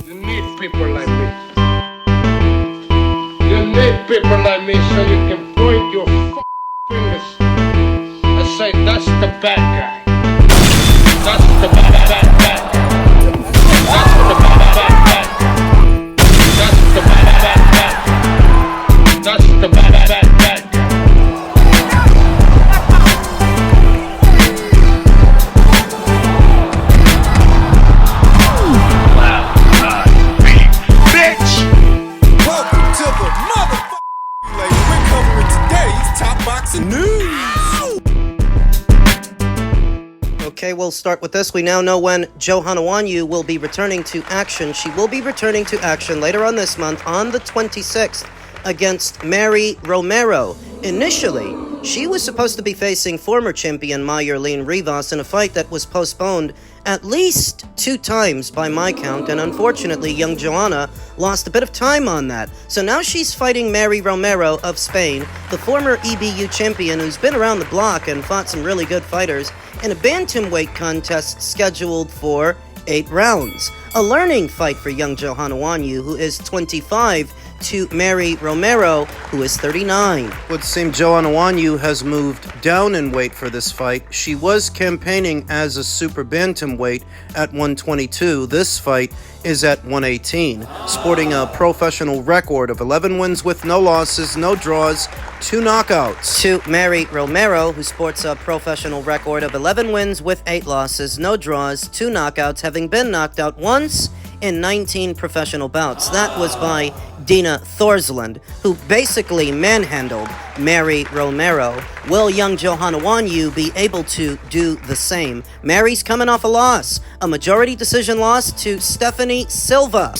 You need people like me. You need people like me so you can point your fingers and say, that's the bad guy. That's the bad guy. That's the bad guy. That's the bad guy. That's the bad guy. Okay, we'll start with this. We now know when Johanna Wonyou will be returning to action. She will be returning to action later on this month on the 26th against Romero. Initially, she was supposed to be facing former champion Yarde Riyadh in a fight that was postponed at least 2 times by my count, and unfortunately, young Johanna lost a bit of time on that. So now she's fighting Romero of Spain, the former EBU champion who's been around the block and fought some really good fighters, in a bantamweight contest scheduled for 8 rounds. A learning fight for young Johanna Wonyou, who is 25, to Romero, who is 39. Would seem Johanna Wonyou has moved down in weight for this fight. She was campaigning as a super bantamweight at 122. This fight is at 118, sporting a professional record of 11 wins with no losses, no draws, 2 knockouts. To Romero, who sports a professional record of 11 wins with 8 losses, no draws, 2 knockouts, having been knocked out once in 19 professional bouts. That was by Dina Thorsland, who basically manhandled Romero. Will young Johanna Wonyou be able to do the same? Mary's coming off a loss, a majority decision loss to Stephanie Silva.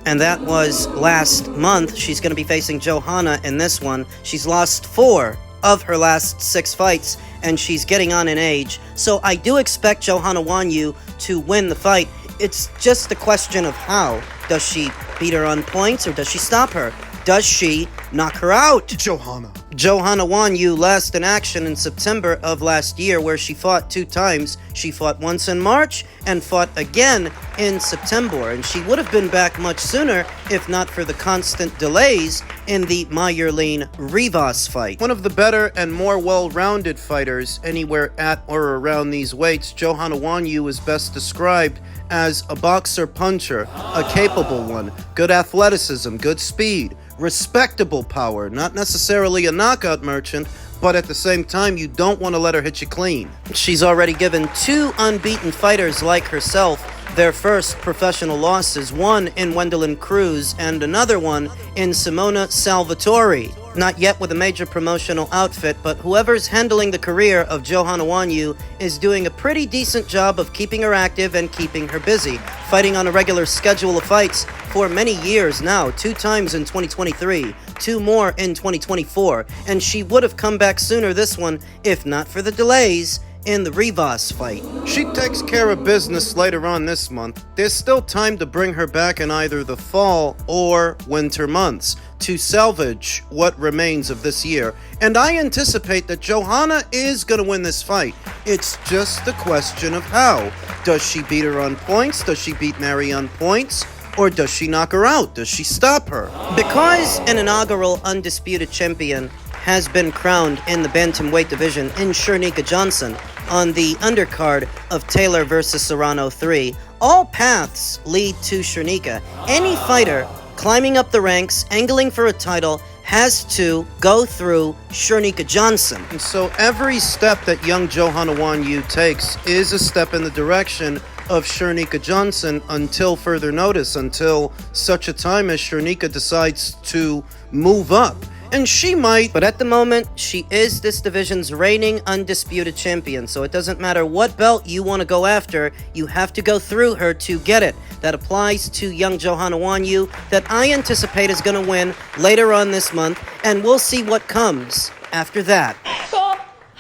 And that was last month. She's going to be facing Johanna in this one. She's lost 4 of her last 6 fights, and she's getting on in age. So I do expect Johanna Wonyou to win the fight. It's just a question of how. Does she beat her on points, or does she stop her? Does she knock her out? Johanna Wonyou last in action in September of last year, where she fought 2 times. She fought once in March and fought again in September, and she would have been back much sooner if not for the constant delays in the Yarde Riyadh fight. One of the better and more well-rounded fighters anywhere at or around these weights, Johanna Wonyou is best described as a boxer-puncher, a capable one, good athleticism, good speed, respectable power, not necessarily a knockout merchant, but at the same time, you don't want to let her hit you clean. She's already given 2 unbeaten fighters like herself their first professional losses, one in Wendelin Cruz and another one in Simona Salvatore. Not yet with a major promotional outfit, but whoever's handling the career of Johanna Wonyou is doing a pretty decent job of keeping her active and keeping her busy, fighting on a regular schedule of fights for many years now, 2 times in 2023, 2 more in 2024, and she would have come back sooner this one if not for the delays in the Riyadh fight. She takes care of business later on this month. There's still time to bring her back in either the fall or winter months to salvage what remains of this year. And I anticipate that Johanna is going to win this fight. It's just the question of how. Does she beat her on points? Does she beat Mary on points? Or does she knock her out? Does she stop her? Because an inaugural undisputed champion has been crowned in the bantamweight division in Shernika Johnson on the undercard of Taylor vs. Serrano 3. All paths lead to Shernika. Any fighter climbing up the ranks, angling for a title, has to go through Shernika Johnson. And so every step that young Johanna Wonyou takes is a step in the direction of Shernika Johnson until further notice, until such a time as Shernika decides to move up. And she might, but at the moment, she is this division's reigning undisputed champion, so it doesn't matter what belt you want to go after, you have to go through her to get it. That applies to young Johanna Wonyou, that I anticipate is going to win later on this month, and we'll see what comes after that.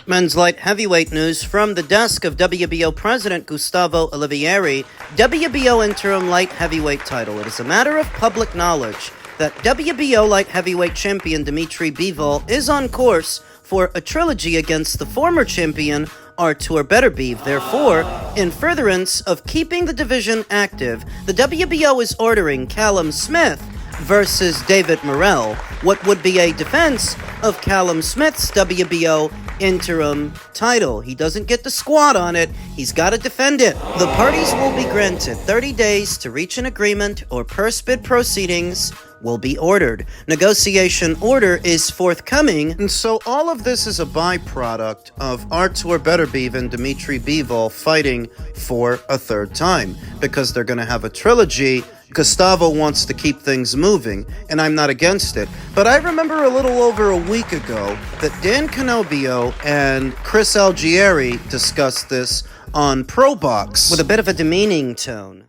Men's light heavyweight news from the desk of WBO President Gustavo Olivieri. WBO interim light heavyweight title. It is a matter of public knowledge that WBO light heavyweight champion Dmitry Bivol is on course for a trilogy against the former champion Artur Beterbiev. Therefore, in furtherance of keeping the division active, the WBO is ordering Callum Smith versus David Morrell, what would be a defense of Callum Smith's WBO interim title. He doesn't get the squat on it, he's got to defend it. The parties will be granted 30 days to reach an agreement or purse bid proceedings will be ordered. Negotiation order is forthcoming, and so all of this is a byproduct of Artur Beterbiev and Dmitry Bivol fighting for a third time, because they're going to have a trilogy. Gustavo wants to keep things moving, and I'm not against it. But I remember a little over a week ago that Dan Canobio and Chris Algieri discussed this on ProBox with a bit of a demeaning tone.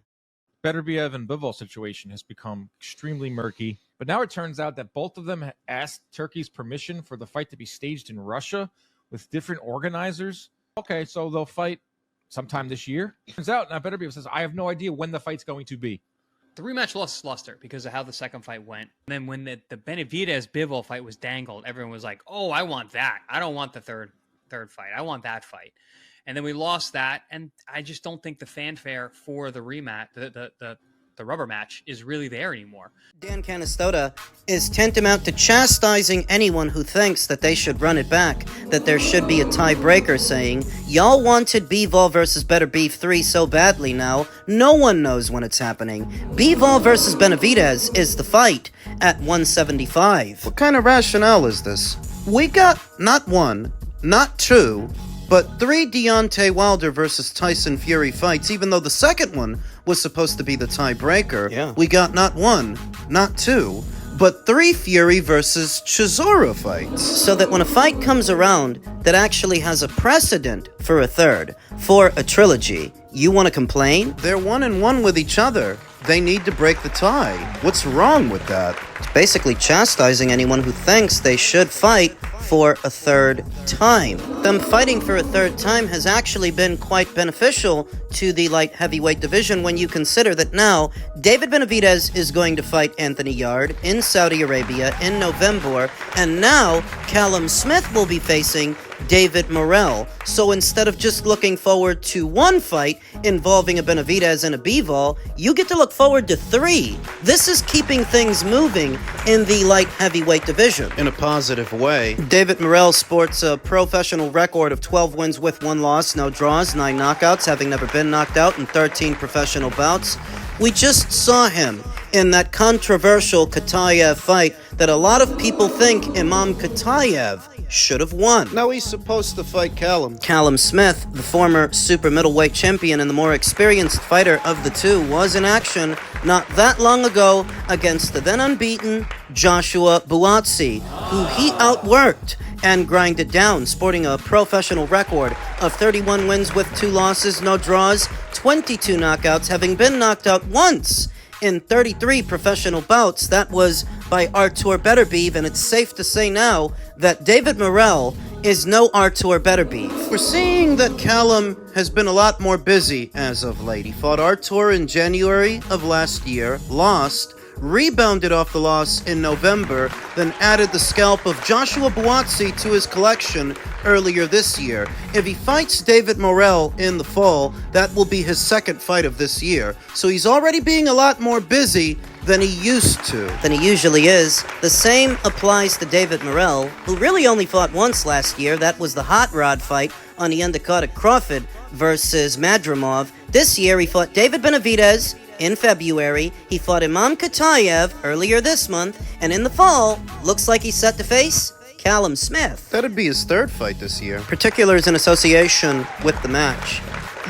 Beterbiev and Bivol situation has become extremely murky, but now it turns out that both of them asked Turkey's permission for the fight to be staged in Russia with different organizers. Okay, so they'll fight sometime this year. Turns out now Beterbiev says, I have no idea when the fight's going to be. The rematch lost luster because of how the second fight went. And then when the Benavidez-Bivol fight was dangled, everyone was like, oh, I want that. I don't want the third fight. I want that fight. And then we lost that, and I just don't think the fanfare for the rematch, the rubber match, is really there anymore. Dan Canastota is tantamount to chastising anyone who thinks that they should run it back, that there should be a tiebreaker, saying, y'all wanted Bivol versus Beterbiev 3 so badly now, no one knows when it's happening. Bivol versus Benavidez is the fight at 175. What kind of rationale is this? We got not one, not two, but 3 Deontay Wilder versus Tyson Fury fights, even though the second one was supposed to be the tiebreaker. Yeah. We got not one, not two, but 3 Fury versus Chisora fights. So that when a fight comes around that actually has a precedent for a third, for a trilogy, you want to complain? They're 1-1 with each other. They need to break the tie. What's wrong with that? It's basically chastising anyone who thinks they should fight for a third time. Them fighting for a third time has actually been quite beneficial to the light heavyweight division when you consider that now David Benavidez is going to fight Anthony Yarde in Saudi Arabia in November, and now Callum Smith will be facing David Morrell. So instead of just looking forward to one fight involving a Benavidez and a Bivol, you get to look forward to 3. This is keeping things moving in the light heavyweight division in a positive way. David Morrell sports a professional record of 12 wins with 1 loss, no draws, 9 knockouts, having never been knocked out in 13 professional bouts. We just saw him in that controversial Katayev fight that a lot of people think Imam Katayev should have won. Now he's supposed to fight Callum. Callum Smith, the former super middleweight champion and the more experienced fighter of the two, was in action not that long ago against the then unbeaten Joshua Buatsi, who he outworked and grinded down, sporting a professional record of 31 wins with 2 losses, no draws, 22 knockouts, having been knocked out once in 33 professional bouts. That was by Artur Beterbiev, and it's safe to say now that David Morrell is no Artur Beterbiev. We're seeing that Callum has been a lot more busy as of late. He fought Artur in January of last year, lost, rebounded off the loss in November, then added the scalp of Joshua Buatsi to his collection earlier this year. If he fights David Morrell in the fall, that will be his second fight of this year. So he's already being a lot more busy than he used to. Than he usually is. The same applies to David Morrell, who really only fought once last year. That was the hot rod fight on the undercard at Crawford versus Madrimov. This year he fought David Benavidez in February. He fought Imam Katayev earlier this month, and in the fall, looks like he's set to face Callum Smith. That'd be his third fight this year. Particulars in association with the match.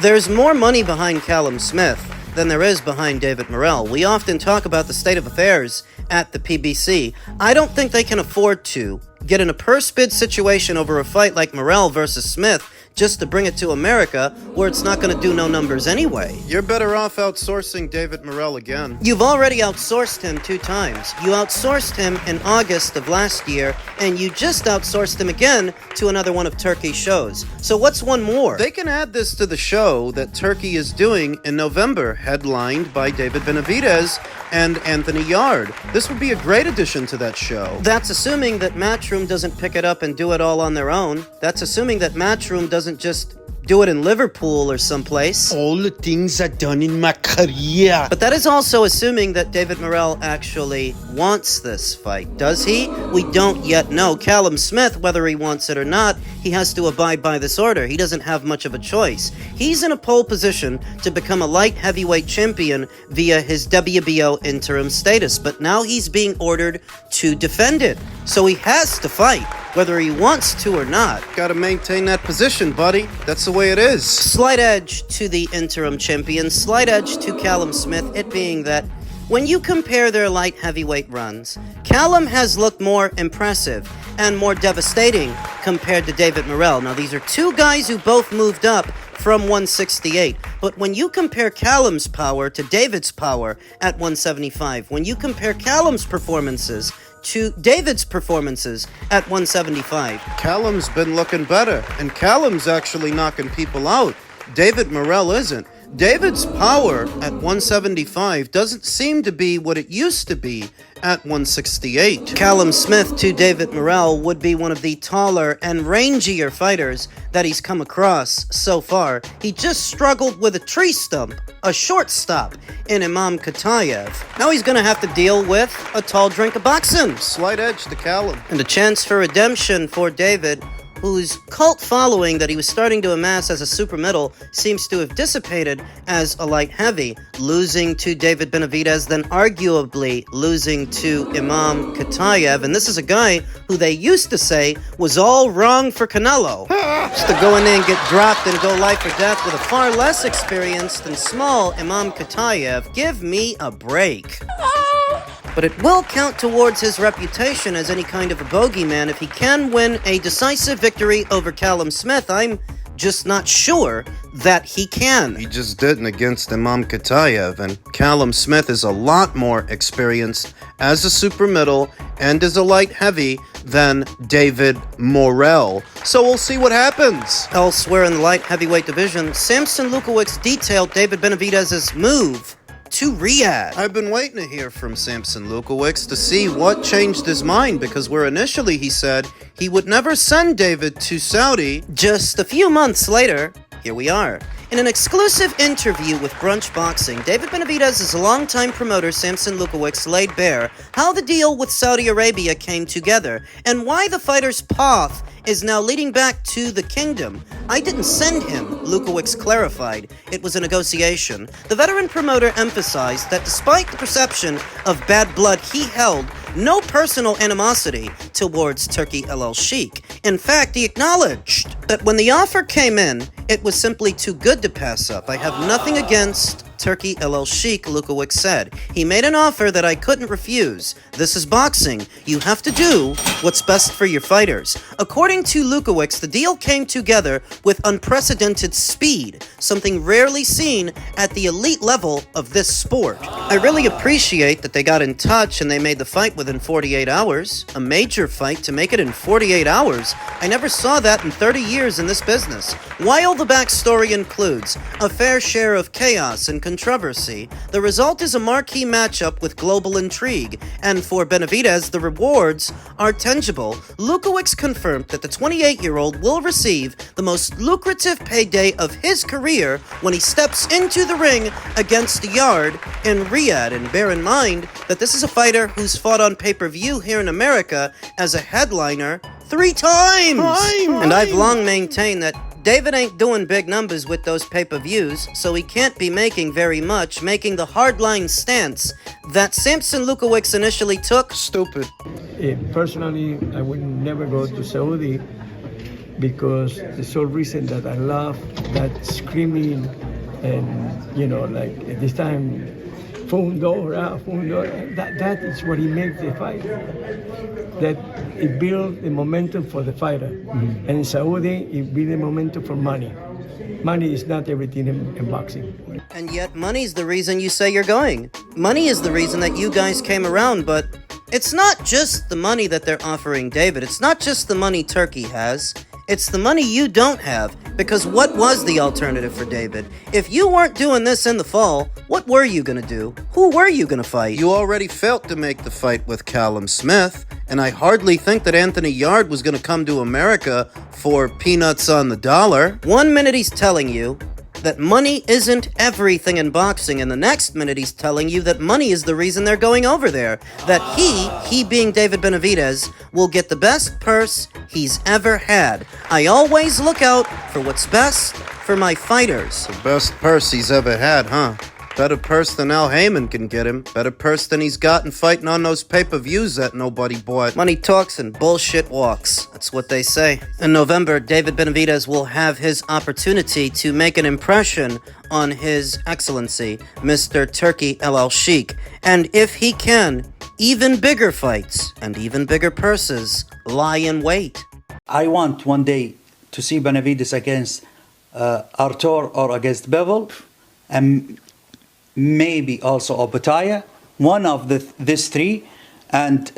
There's more money behind Callum Smith than there is behind David Morrell. We often talk about the state of affairs at the PBC. I don't think they can afford to get in a purse bid situation over a fight like Morrell versus Smith just to bring it to America, where it's not going to do no numbers anyway. You're better off outsourcing David Morrell again. You've already outsourced him 2 times. You outsourced him in August of last year, and you just outsourced him again to another one of Turkey's shows. So what's one more? They can add this to the show that Turkey is doing in November, headlined by David Benavidez and Anthony Yarde. This would be a great addition to that show. That's assuming that Matchroom doesn't pick it up and do it all on their own. That's assuming that Matchroom doesn't just do it in Liverpool or someplace. All the things I've done in my career. But that is also assuming that David Morrell actually wants this fight. Does he? We don't yet know. Callum Smith, whether he wants it or not, he has to abide by this order. He doesn't have much of a choice. He's in a pole position to become a light heavyweight champion via his WBO interim status, but now he's being ordered to defend it. So he has to fight, whether he wants to or not. Gotta maintain that position, buddy. That's the way it is. Slight edge to the interim champion, slight edge to Callum Smith, it being that when you compare their light heavyweight runs, Callum has looked more impressive and more devastating compared to David Morrell. Now, these are two guys who both moved up from 168. But when you compare Callum's power to David's power at 175, when you compare Callum's performances to David's performances at 175. Callum's been looking better, and Callum's actually knocking people out. David Morrell isn't. David's power at 175 doesn't seem to be what it used to be at 168. Callum Smith to David Morrell would be one of the taller and rangier fighters that he's come across so far. He just struggled with a tree stump, a shortstop, in Imam Katayev. Now he's going to have to deal with a tall drink of boxing. Slight edge to Callum. And a chance for redemption for David, whose cult following that he was starting to amass as a super middle seems to have dissipated as a light heavy, losing to David Benavidez, then arguably losing to Imam Katayev. And this is a guy who they used to say was all wrong for Canelo. Just to go in there and get dropped and go life or death with a far less experienced and small Imam Katayev. Give me a break. But it will count towards his reputation as any kind of a bogeyman if he can win a decisive victory over Callum Smith. I'm just not sure that he can. He just didn't against Imam Katayev, and Callum Smith is a lot more experienced as a super middle and as a light heavy than David Morrell. So we'll see what happens. Elsewhere in the light heavyweight division, Samson Lukowicz detailed David Benavidez's move to Riyadh. I've been waiting to hear from Samson Lukowicz to see what changed his mind, because where initially he said he would never send David to Saudi. Just a few months later, here we are. In an exclusive interview with Brunch Boxing, David Benavidez's longtime promoter Samson Lukowicz laid bare how the deal with Saudi Arabia came together and why the fighter's path is now leading back to the kingdom. I didn't send him, Lukowicz clarified. It was a negotiation. The veteran promoter emphasized that despite the perception of bad blood, he held no personal animosity towards Turki El Sheikh. In fact, he acknowledged that when the offer came in, it was simply too good to pass up. I have nothing against Turki El Sheikh, Lukowicz said. He made an offer that I couldn't refuse. This is boxing. You have to do what's best for your fighters. According to Lukowicz, the deal came together with unprecedented speed, something rarely seen at the elite level of this sport. I really appreciate that they got in touch and they made the fight within 48 hours. A major fight to make it in 48 hours. I never saw that in 30 years in this business. While the backstory includes a fair share of chaos and controversy, the result is a marquee matchup with global intrigue, and for Benavidez, the rewards are tangible. Lukowicz confirmed that the 28-year-old will receive the most lucrative payday of his career when he steps into the ring against Yarde in Riyadh. And bear in mind that this is a fighter who's fought on pay-per-view here in America as a headliner 3 times! And I've long maintained that David ain't doing big numbers with those pay-per-views, so he can't be making very much, making the hardline stance that Samson Lukowicz initially took. Stupid. Personally, I would never go to Saudi because the sole reason that I love that screaming and, like at this time, Fundo, that is what he makes the fight. That it builds the momentum for the fighter. Mm-hmm. And in Saudi, it builds the momentum for money. Money is not everything in boxing. And yet money's the reason you say you're going. Money is the reason that you guys came around, but it's not just the money that they're offering David. It's not just the money Turkey has. It's the money you don't have, because what was the alternative for David? If you weren't doing this in the fall, what were you going to do? Who were you going to fight? You already failed to make the fight with Callum Smith, and I hardly think that Anthony Yarde was going to come to America for peanuts on the dollar. 1 minute he's telling you that money isn't everything in boxing, and the next minute he's telling you that money is the reason they're going over there. That he being David Benavidez, will get the best purse he's ever had. I always look out for what's best for my fighters. The best purse he's ever had, huh? Better purse than Al Heyman can get him. Better purse than he's gotten fighting on those pay-per-views that nobody bought. Money talks and bullshit walks. That's what they say. In November, David Benavidez will have his opportunity to make an impression on His Excellency, Mr. Turki El Sheikh. And if he can, even bigger fights and even bigger purses lie in wait. I want one day to see Benavidez against Artur or against Bivol, and maybe also Obutaya, one of these three, and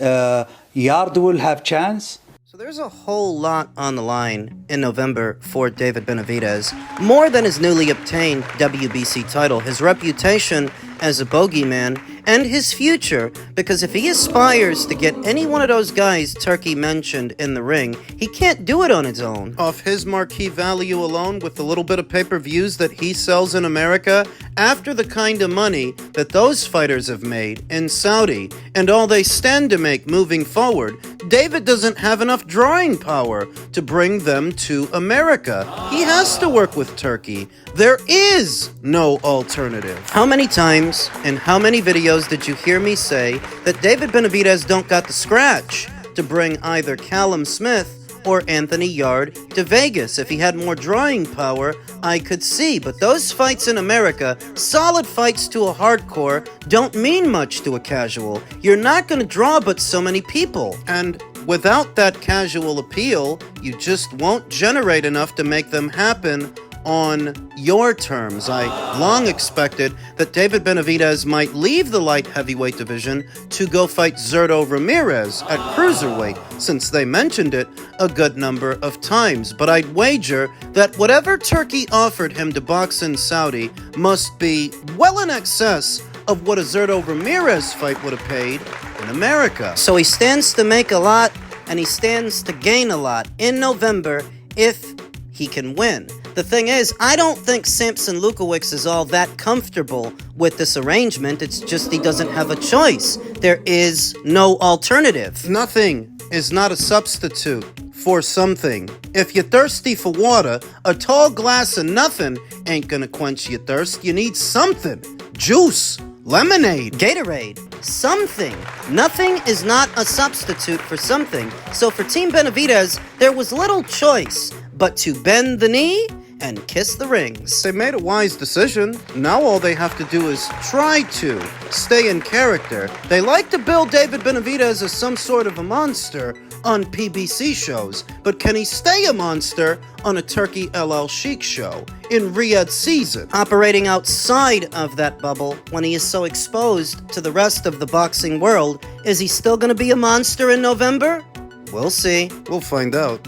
Yarde will have chance. So there's a whole lot on the line in November for David Benavidez. More than his newly obtained WBC title, his reputation as a bogeyman, and his future, because if he aspires to get any one of those guys Turki mentioned in the ring, he can't do it on his own. Off his marquee value alone, with the little bit of pay-per-views that he sells in America, after the kind of money that those fighters have made in Saudi, and all they stand to make moving forward, David doesn't have enough drawing power to bring them to America. He has to work with Turki. There is no alternative. How many times and how many videos did you hear me say that David Benavidez don't got the scratch to bring either Callum Smith or Anthony Yarde to Vegas? If he had more drawing power, I could see. But those fights in America, solid fights to a hardcore, don't mean much to a casual. You're not going to draw but so many people. And without that casual appeal, you just won't generate enough to make them happen on your terms. I long expected that David Benavidez might leave the light heavyweight division to go fight Zurdo Ramirez at cruiserweight, since they mentioned it a good number of times. But I'd wager that whatever Turki offered him to box in Saudi must be well in excess of what a Zurdo Ramirez fight would have paid in America. So he stands to make a lot, and he stands to gain a lot in November if he can win. The thing is, I don't think Samson Lukowicz is all that comfortable with this arrangement. It's just he doesn't have a choice. There is no alternative. Nothing is not a substitute for something. If you're thirsty for water, a tall glass of nothing ain't gonna quench your thirst. You need something. Juice, lemonade, Gatorade, something. Nothing is not a substitute for something. So for Team Benavidez, there was little choice but to bend the knee and kiss the rings. They made a wise decision. Now all they have to do is try to stay in character. They like to build David Benavidez as some sort of a monster on PBC shows, but can he stay a monster on a Turki El Sheikh show in Riyadh season? Operating outside of that bubble, when he is so exposed to the rest of the boxing world, is he still going to be a monster in November? We'll see. We'll find out.